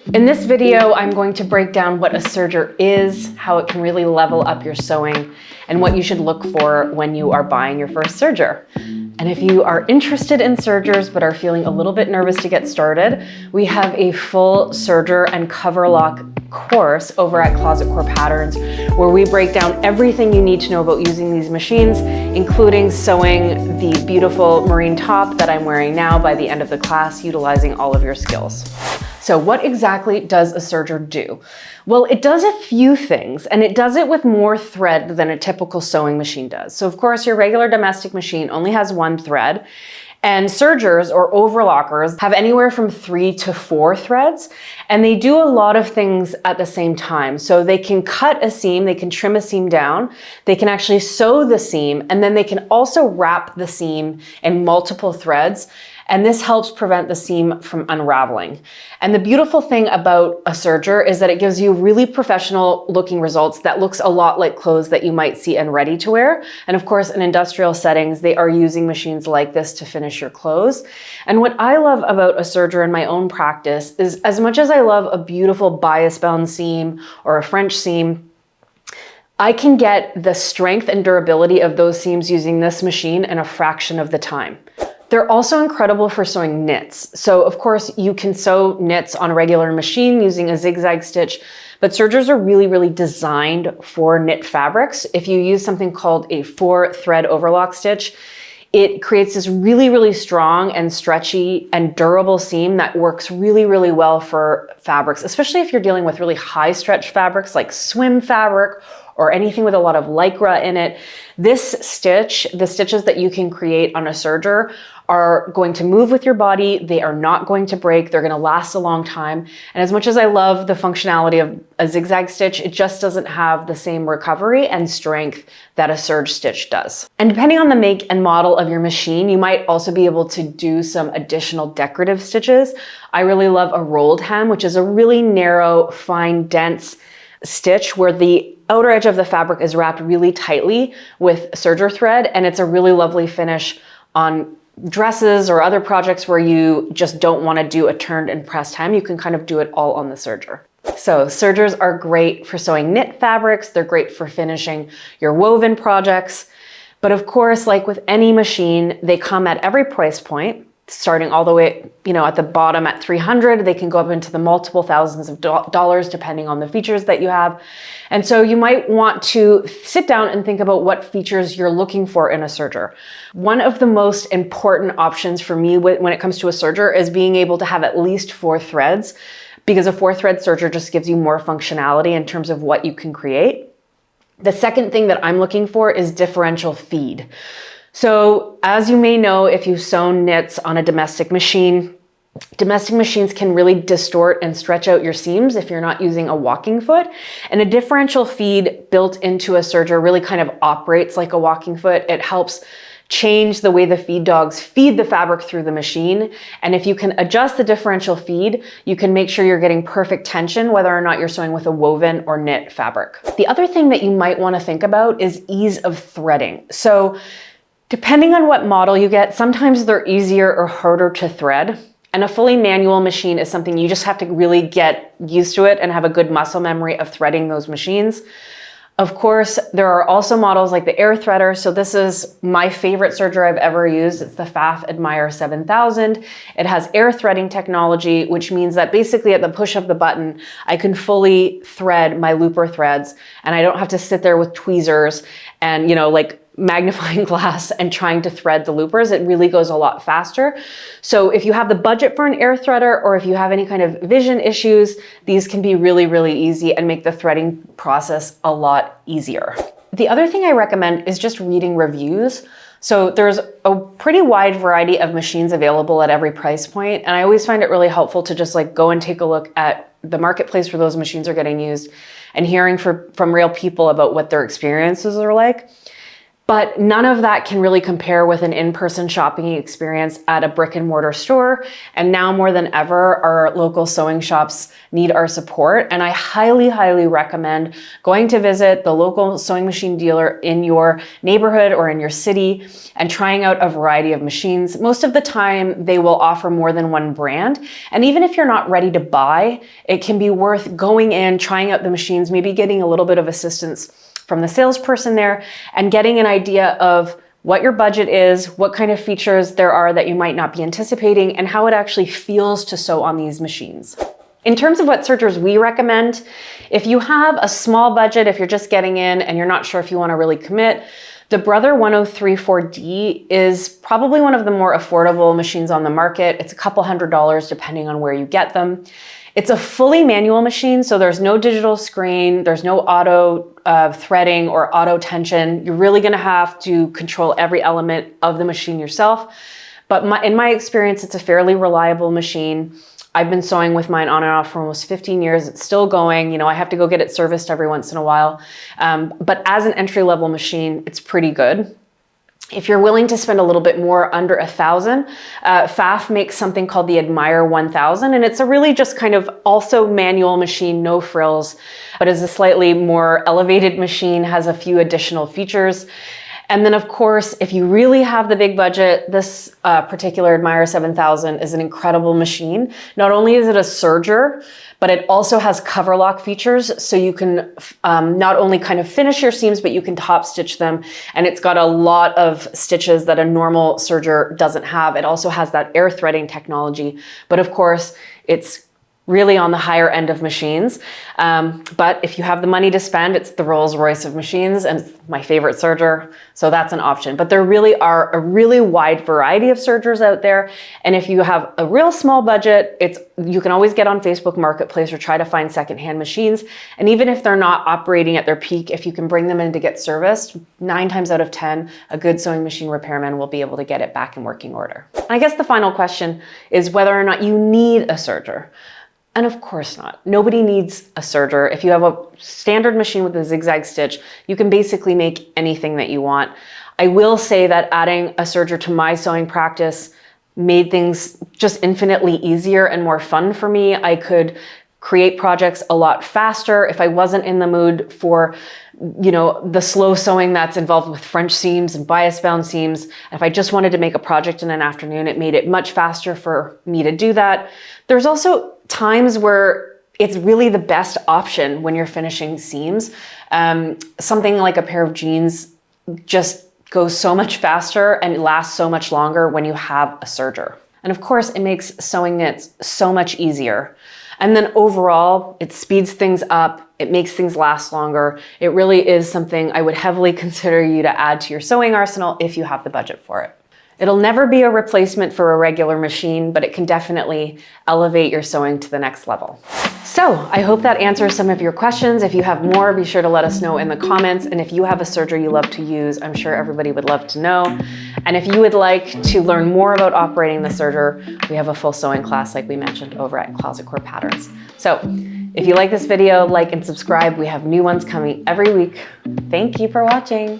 In this video, I'm going to break down what a serger is, how it can really level up your sewing, and what you should look for when you are buying your first serger. And if you are interested in sergers but are feeling a little bit nervous to get started, we have a full serger and cover lock course over at Closet Core Patterns, where we break down everything you need to know about using these machines, including sewing the beautiful marine top that I'm wearing now by the end of the class, utilizing all of your skills. So what exactly does a serger do? Well, it does a few things, and it does it with more thread than a typical sewing machine does. So of course, your regular domestic machine only has one thread, and sergers or overlockers have anywhere from 3 to 4 threads, and they do a lot of things at the same time. So they can cut a seam, they can trim a seam down, they can actually sew the seam, and then they can also wrap the seam in multiple threads. And this helps prevent the seam from unraveling. And the beautiful thing about a serger is that it gives you really professional looking results that looks a lot like clothes that you might see in ready to wear. And of course, in industrial settings, they are using machines like this to finish your clothes. And what I love about a serger in my own practice is, as much as I love a beautiful bias bound seam or a French seam, I can get the strength and durability of those seams using this machine in a fraction of the time. They're also incredible for sewing knits. So of course you can sew knits on a regular machine using a zigzag stitch, but sergers are really designed for knit fabrics. If you use something called a 4-thread overlock stitch, it creates this really strong and stretchy and durable seam that works really well for fabrics, especially if you're dealing with really high stretch fabrics like swim fabric or anything with a lot of lycra in it. This stitch, the stitches that you can create on a serger, are going to move with your body. They are not going to break. They're going to last a long time. And as much as I love the functionality of a zigzag stitch, it just doesn't have the same recovery and strength that a serge stitch does. And depending on the make and model of your machine, you might also be able to do some additional decorative stitches. I really love a rolled hem, which is a really narrow, fine, dense stitch where the outer edge of the fabric is wrapped really tightly with serger thread, and it's a really lovely finish on dresses or other projects where you just don't want to do a turned and pressed hem. You can kind of do it all on the serger. So sergers are great for sewing knit fabrics. They're great for finishing your woven projects. But of course, like with any machine, they come at every price point, starting all the way, at the bottom at $300. They can go up into the multiple thousands of dollars depending on the features that you have. And so you might want to sit down and think about what features you're looking for in a serger. One of the most important options for me when it comes to a serger is being able to have at least 4 threads, because a 4-thread serger just gives you more functionality in terms of what you can create. The second thing that I'm looking for is differential feed. So as you may know, if you've sewn knits on a domestic machine, domestic machines can really distort and stretch out your seams if you're not using a walking foot. And a differential feed built into a serger really kind of operates like a walking foot. It helps change the way the feed dogs feed the fabric through the machine. And if you can adjust the differential feed, you can make sure you're getting perfect tension, whether or not you're sewing with a woven or knit fabric. The other thing that you might want to think about is ease of threading. So depending on what model you get, sometimes they're easier or harder to thread. And a fully manual machine is something you just have to really get used to it and have a good muscle memory of threading those machines. Of course, there are also models like the air threader. So this is my favorite serger I've ever used. It's the Pfaff Admire 7000. It has air threading technology, which means that basically at the push of the button, I can fully thread my looper threads, and I don't have to sit there with tweezers and, magnifying glass and trying to thread the loopers. It really goes a lot faster. So if you have the budget for an air threader, or if you have any kind of vision issues, these can be really easy and make the threading process a lot easier. The other thing I recommend is just reading reviews. So there's a pretty wide variety of machines available at every price point. And I always find it really helpful to just go and take a look at the marketplace where those machines are getting used and hearing from real people about what their experiences are like. But none of that can really compare with an in-person shopping experience at a brick and mortar store. And now more than ever, our local sewing shops need our support. And I highly, highly recommend going to visit the local sewing machine dealer in your neighborhood or in your city and trying out a variety of machines. Most of the time, they will offer more than one brand. And even if you're not ready to buy, it can be worth going in, trying out the machines, maybe getting a little bit of assistance from the salesperson there and getting an idea of what your budget is, what kind of features there are that you might not be anticipating, and how it actually feels to sew on these machines. In terms of what sergers we recommend, if you have a small budget, if you're just getting in and you're not sure if you want to really commit, the Brother 1034D is probably one of the more affordable machines on the market. It's a couple $100 depending on where you get them. It's a fully manual machine, so there's no digital screen, there's no auto threading or auto tension. You're really gonna have to control every element of the machine yourself. But in my experience, it's a fairly reliable machine. I've been sewing with mine on and off for almost 15 years. It's still going. You know, I have to go get it serviced every once in a while. But as an entry-level machine, it's pretty good. If you're willing to spend a little bit more, under $1,000, Pfaff makes something called the Admire 1000, and it's a really just kind of also manual machine, no frills, but is a slightly more elevated machine, has a few additional features. And then of course, if you really have the big budget, this particular Admire 7000 is an incredible machine. Not only is it a serger, but it also has cover lock features. So you can not only kind of finish your seams, but you can top stitch them. And it's got a lot of stitches that a normal serger doesn't have. It also has that air threading technology. But of course, it's really on the higher end of machines. But if you have the money to spend, it's the Rolls Royce of machines, and it's my favorite serger, so that's an option. But there really are a really wide variety of sergers out there. And if you have a real small budget, you can always get on Facebook Marketplace or try to find secondhand machines. And even if they're not operating at their peak, if you can bring them in to get serviced, 9 times out of 10, a good sewing machine repairman will be able to get it back in working order. And I guess the final question is whether or not you need a serger. And of course not. Nobody needs a serger. If you have a standard machine with a zigzag stitch, you can basically make anything that you want. I will say that adding a serger to my sewing practice made things just infinitely easier and more fun for me. I could create projects a lot faster if I wasn't in the mood for, you know, the slow sewing that's involved with French seams and bias bound seams. If I just wanted to make a project in an afternoon, it made it much faster for me to do that. There's also times where it's really the best option when you're finishing seams. Something like a pair of jeans just goes so much faster and lasts so much longer when you have a serger. And of course, it makes sewing knits so much easier. And then overall, it speeds things up, it makes things last longer. It really is something I would heavily consider you to add to your sewing arsenal if you have the budget for it. It'll never be a replacement for a regular machine, but it can definitely elevate your sewing to the next level. So I hope that answers some of your questions. If you have more, be sure to let us know in the comments. And if you have a serger you love to use, I'm sure everybody would love to know. And if you would like to learn more about operating the serger, we have a full sewing class like we mentioned over at Closet Core Patterns. So if you like this video, like and subscribe. We have new ones coming every week. Thank you for watching.